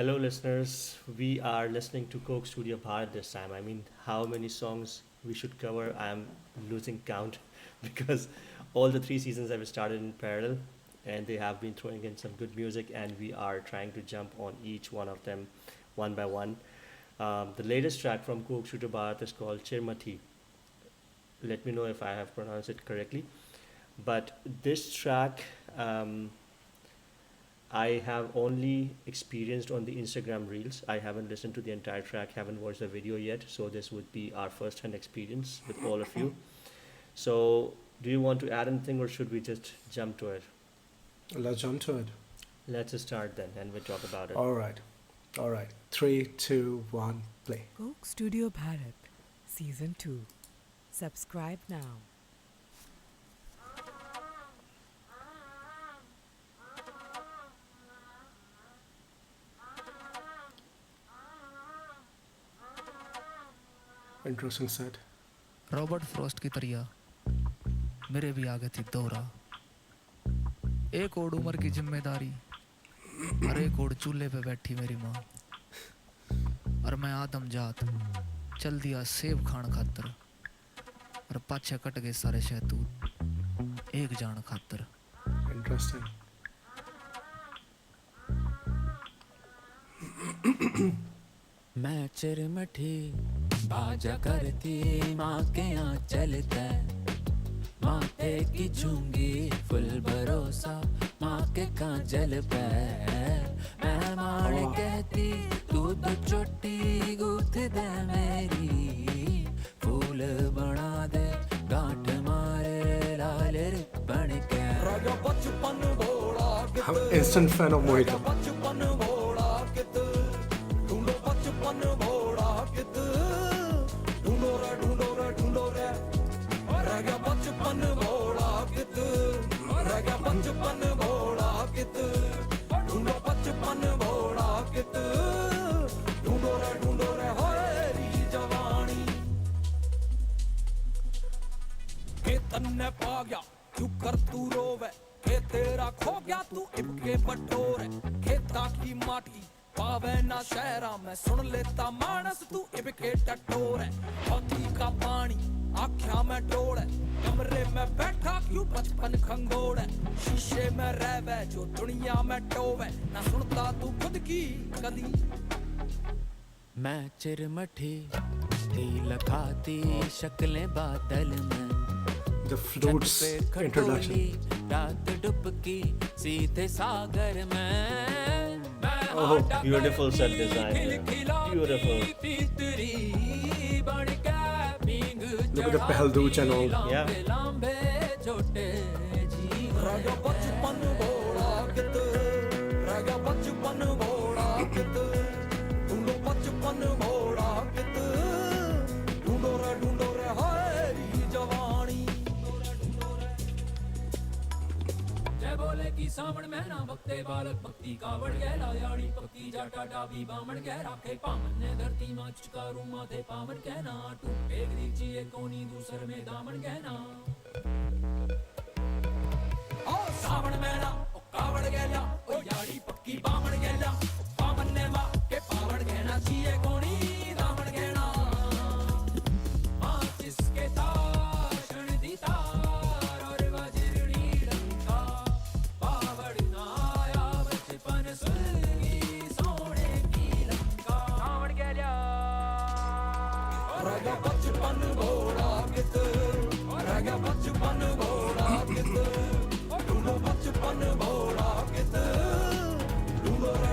Hello, listeners. We are listening to Coke Studio Bharat this time. I mean, how many songs we should cover? I'm losing count because all the three seasons have started in parallel and they have been throwing in some good music, and we are trying to jump on each one of them one by one. The latest track from Coke Studio Bharat is called Chirmathi. Let me know if I have pronounced it correctly. But this track, I have only experienced on the Instagram reels. I haven't listened to the entire track, haven't watched the video yet. So this would be our first hand experience with all of you. So, do you want to add anything or should we just jump to it? Let's jump to it. Let's just start then and we'll talk about it. All right. All right. Three, two, one, play. Coke Studio Bharat, Season 2. Subscribe now. Interesting set. Robert Frost की तरह मेरे भी आ गई थी दौरा। एक और उम्र की जिम्मेदारी और एक और चूल्हे पे बैठी मेरी माँ, और मैं आदम जात चल दिया सेब खान खातर, और पाछे कट गए सारे शहतूत एक जान खातर। Interesting. मैं चिरमठी बाजा करती माँ के यहाँ चलता, माथे की झुंगी फुल भरोसा माँ के काजल पे। मैं माण कहती तू तो चोटी गूथ दे मेरी, फूल बना दे गांठ मारे लाल रिबन के। I'm an instant fan of Mohito. तन्ने पा गया क्यों कर तू रोवे, के तेरा खो गया तू इबके बटोरे। खेता की माटी पावे ना शहरा में, सुन लेता मानस तू इबके टटोरे। हाथी का पानी आँखियाँ में डोड़े, कमरे में बैठा क्यों बचपन खंगोड़े। शीशे में रहवे जो दुनिया में टोवे, ना सुनता तू खुद की कदी। मैं चिरमठी थी लखाती शक्लें बादल में, The Flute's introduction. रात डुबकी सीधे सागर में। Oh, beautiful set design. Beautiful. Look at the Pehalduch and all. Yeah. सामण में ना भक्ते बालक भक्ति कावड़ गहरा याड़ी पक्की जाटा डाबी बामण कह राखे पामन ने धरती माँ चुकारू माथे पामन कहना टू एक दीजिए कोनी दूसर में दामन कहना। ओ सावण में ना ओ कावड़ गहरा ओ याड़ी पक्की बामण गहरा, पामन ने माँ के पावड़ कहना चाहिए कोनी दामन कहना। माँ जिसके ताशण दी तार और वज्रनी डंका, बचपन घोड़ा कित रह गया बचपन घोड़ा कित, ढूंढो बचपन घोड़ा कित, ढूंढो रे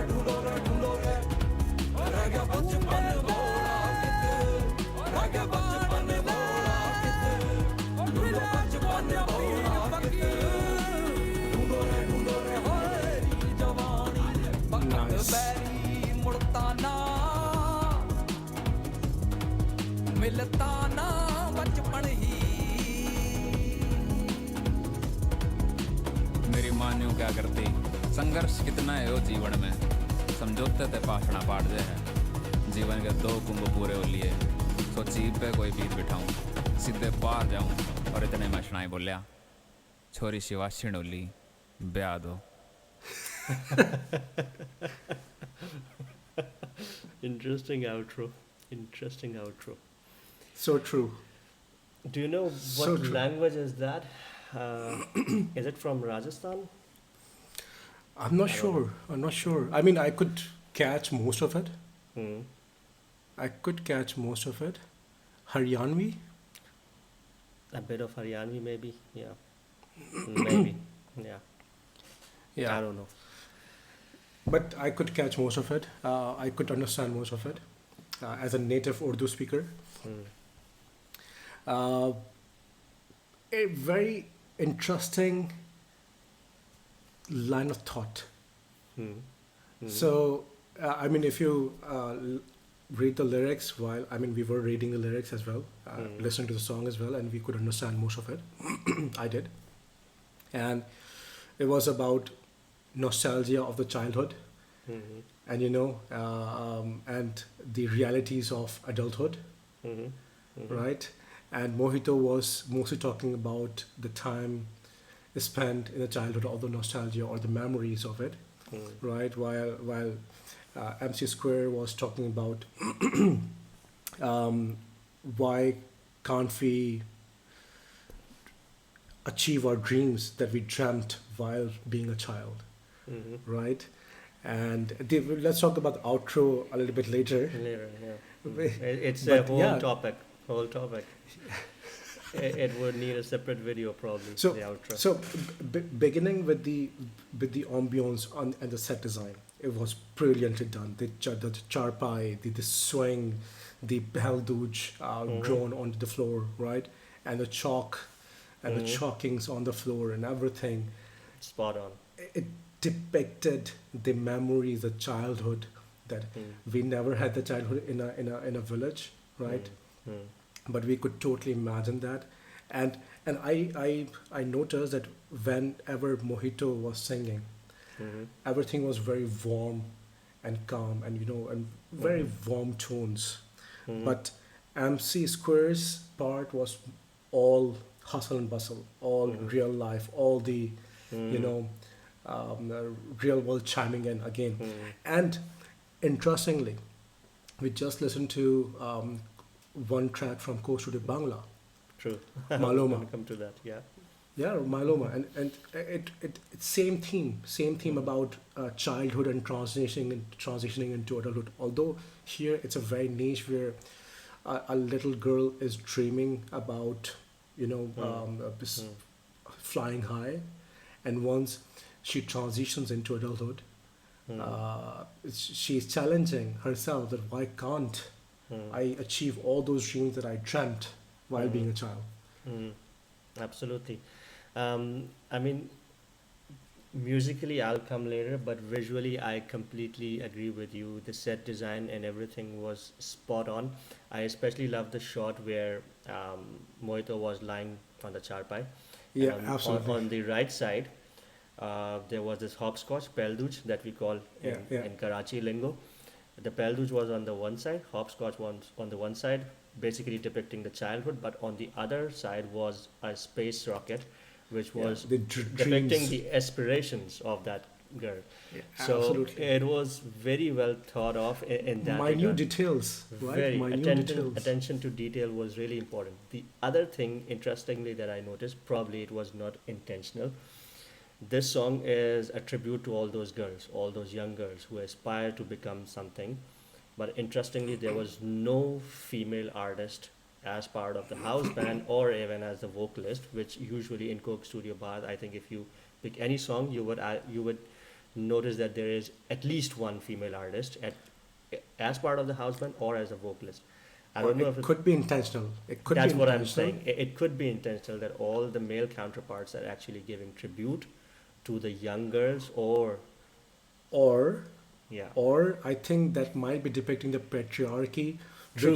रह गया बचपन घोड़ा कित, रह गया बचपन घोड़ा कित, ढूंढो बचपन घोड़ा कित, ढूंढो रे हरी जवानी बकत बैरी मुड़ता ना मिलता ना बचपन ही। मेरी मान्यो क्या करती, संघर्ष कितना है वो जीवन में, समझौते ते पाठना पाट दे है। जीवन के दो कुंभ पूरे हो लिए, सोची पे कोई बीत बिठाऊं, सीधे पार जाऊं, और इतने में शनाई बोलिया छोरी शिवा शिणोली ब्याह दो। Interesting outro. Interesting outro. So true. Do you know what So true. language is that? Uh, is it from Rajasthan? I'm not I don't know. sure. I'm not sure. I mean, I could catch most of it. Hmm. I could catch most of it. Haryanvi? A bit of Haryanvi, maybe. Yeah. Maybe. Yeah. I Yeah. don't know. But I could catch most of it. I could understand most of it as a native Urdu speaker. Hmm. Uh, a very interesting line of thought. Hmm. Hmm. So, I mean, if you read the lyrics while, I mean, we were reading the lyrics as well, listening to the song as well, and we could understand most of it. I did. And it was about nostalgia of the childhood Hmm. and, and the realities of adulthood, Hmm. Hmm. right? And Mohito was mostly talking about the time spent in the childhood, or the nostalgia or the memories of it, Hmm. right? While MC Square was talking about why can't we achieve our dreams that we dreamt while being a child, Hmm. right? And let's talk about the outro a little bit later. Later, yeah. But It's a whole yeah. topic. Whole topic. It would need a separate video, probably. So, the outro. so beginning with the ambience and the set design, it was brilliantly done. The charpai, the swing, the belduj drawn onto the floor, right, and the chalk, and the chalkings on the floor and everything. Spot on. It depicted the memories, the childhood that we never had the childhood in a village, right? Hmm. But we could totally imagine that. And I noticed that whenever Mohito was singing, Hmm. everything was very warm and calm, and very warm tones. Hmm. But MC Square's part was all hustle and bustle, all real life, all the real world chiming in again. And interestingly, we just listened to one track from Coast to Bangla, True. Maloma. Gonna come to that. Yeah. Yeah, Maloma, and it's same theme about childhood and transitioning into adulthood. Although here it's a very niche where a little girl is dreaming about this flying high, and once she transitions into adulthood, she's challenging herself that why can't I achieve all those dreams that I dreamt while being a child. Mm, absolutely. I mean, musically, I'll come later, but visually, I completely agree with you. The set design and everything was spot on. I especially love the shot where Mohito was lying on the charpai. Yeah, And absolutely. on the right side, there was this hopscotch, pelduj, that we call in Karachi lingo. The pelduj was on the one side, hopscotch was on the one side, basically depicting the childhood, but on the other side was a space rocket, which was the depicting dreams. the aspirations of that girl. Yeah, So absolutely. it was very well thought of in that Minute regard. details, right? Very Minute details. attention to detail was really important. The other thing, interestingly, that I noticed, probably it was not intentional. This song is a tribute to all those girls, all those young girls who aspire to become something. But interestingly, there was no female artist as part of the house band or even as the vocalist, which usually in Coke Studio Bars, I think if you pick any song, you would notice that there is at least one female artist as part of the house band or as a vocalist. I Or don't know if it could be intentional. It could that's be what I'm intentional. saying. It could be intentional that all the male counterparts are actually giving tribute to the young girls, or Or yeah, or I think that might be depicting the patriarchy, True.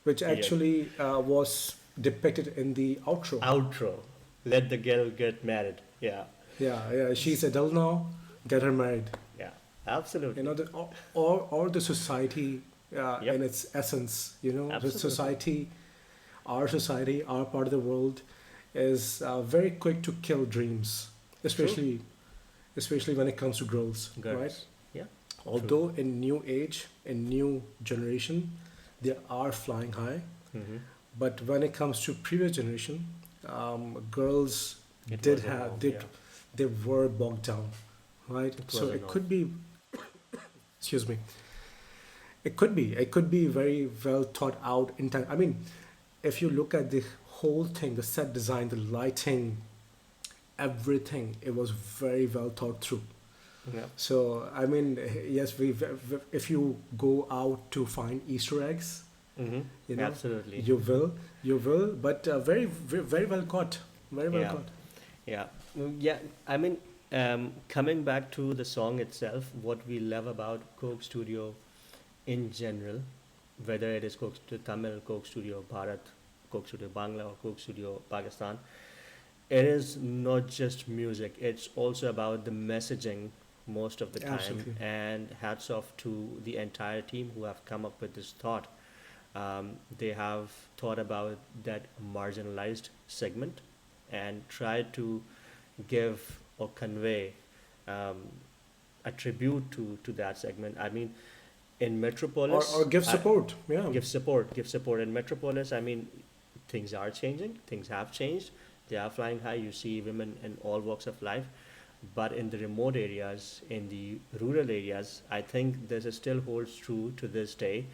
which Yeah. actually was depicted in the outro. outro. Let the girl get married. Yeah, Yeah, she's adult now. Get her married. yeah, absolutely. Or the society Yep. in its essence. The Absolutely. society, our part of the world, is very quick to kill dreams, especially when it comes to girls, Girls. right? Yeah. Although in new age, in new generation, they are flying high. Mm-hmm. But when it comes to previous generation, girls It did was a have no, did yeah. they were bogged down, right? It So was a it no. could be, excuse me, it could be very well thought out in time. I mean, if you look at the whole thing, the set design, the lighting, everything, it was very well thought through. Yeah. So I mean, yes, if you go out to find Easter eggs, Mm-hmm. you know, Absolutely. you will, but very well caught, very well Yeah. caught. Yeah, yeah. I mean, coming back to the song itself, what we love about Coke Studio in general, whether it is Coke Studio Tamil, Coke Studio Bharat, Coke Studio Bangla, or Coke Studio Pakistan, it is not just music. It's also about the messaging most of the time. Absolutely. And hats off to the entire team who have come up with this thought. They have thought about that marginalized segment and tried to give or convey um, a tribute to that segment. I mean, in Metropolis, Or give I- support, yeah. give support. In Metropolis, I mean, things are changing, things have changed, they are flying high. You see women in all walks of life, but in the remote areas, in the rural areas, I think this is still holds true to this day,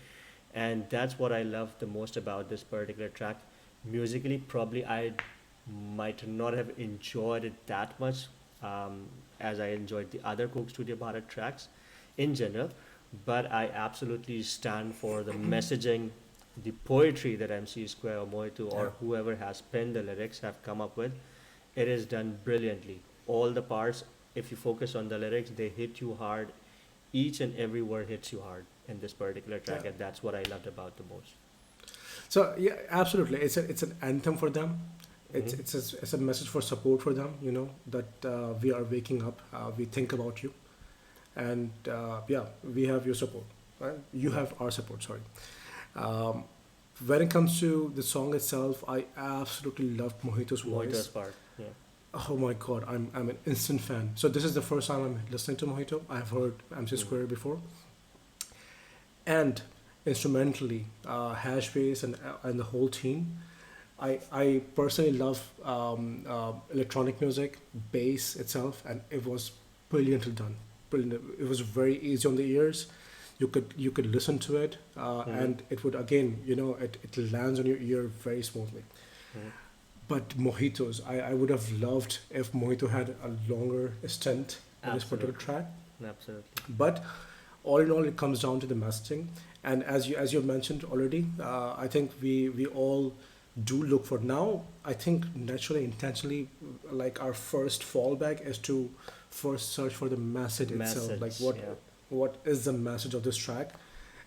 and that's what I love the most about this particular track. Musically, probably I might not have enjoyed it that much as I enjoyed the other Coke Studio Bharat tracks in general, but I absolutely stand for the messaging, the poetry that MC Square or Mohito or Yeah. whoever has penned the lyrics have come up with. It is done brilliantly. All the parts, if you focus on the lyrics, they hit you hard. Each and every word hits you hard in this particular track, Yeah. and that's what I loved about the most. So yeah, absolutely, it's an anthem for them. It's Mhm. it's a message for support for them. You know that we are waking up. We think about you, and yeah, we have your support. Right? You have our support. Sorry. Um, when it comes to the song itself, I absolutely loved Mohito's voice. Mohito's part, yeah. Oh my God, I'm an instant fan. So this is the first time I'm listening to Mohito. I've heard MC Square before, and instrumentally, Hashbass and the whole team. I personally love electronic music, bass itself, and it was brilliantly done. Brilliant. It was very easy on the ears. You could listen to it, and it would again, it lands on your ear very smoothly. Mhm. But Mojitos, I would have loved if Mojito had a longer stint on this particular Absolutely. track. Absolutely. But all in all, it comes down to the messaging. And as you mentioned already, I think we all do look for now. I think naturally, intentionally, like our first fallback is to first search for the message itself. Like Message, yeah. what is the message of this track?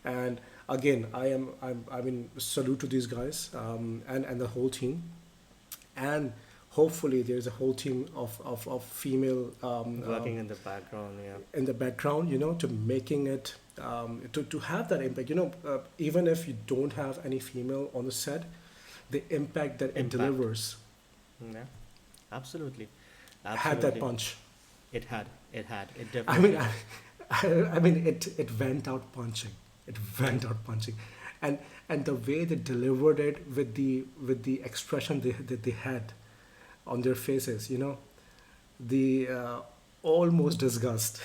And again, I mean, salute to these guys and the whole team. And hopefully there's a whole team of female Working in the background, yeah. in the background, to making it to have that impact. Even if you don't have any female on the set, the impact that it Impact. delivers Yeah, absolutely. had that punch. It had. It I definitely. mean, I mean, it went out punching. It went out punching, and the way they delivered it with the expression that they had on their faces, the almost disgust.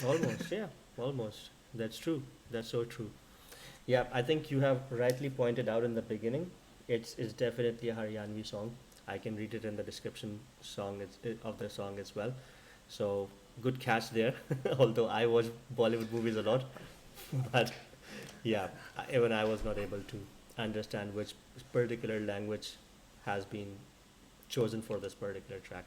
Almost, yeah, almost. That's true. That's so true. Yeah, I think you have rightly pointed out in the beginning. It's definitely a Haryanvi song. I can read it in the description of the song as well. So good catch there. Although I watch Bollywood movies a lot, but yeah, even I was not able to understand which particular language has been chosen for this particular track.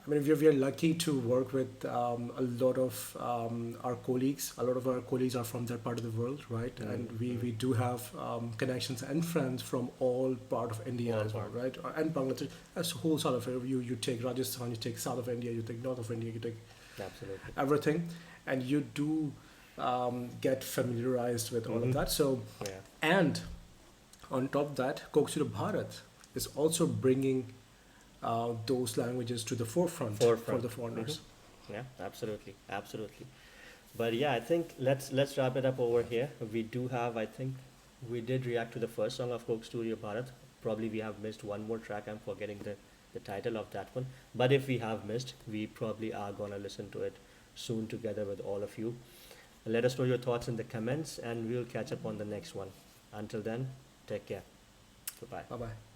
I mean, we are lucky to work with a lot of our colleagues. A lot of our colleagues are from that part of the world, right? And we do have connections and friends from all part of India All as well, part. right? And Bangladesh, as whole South of India. You take Rajasthan, you take South of India, you take North of India, you take Absolutely. everything, and you do get familiarized with all of Mhm. that. So, Yeah. and on top of that, Coke Studio Bharat is also bringing those languages to the forefront, for Forefront. the foreigners. Yeah, absolutely, absolutely. But yeah, I think let's wrap it up over here. We do have, I think, we did react to the first song of Coke Studio Bharat. Probably we have missed one more track. I'm forgetting the title of that one. But if we have missed, we probably are gonna listen to it soon together with all of you. Let us know your thoughts in the comments, and we'll catch up on the next one. Until then, take care. Goodbye. Bye bye.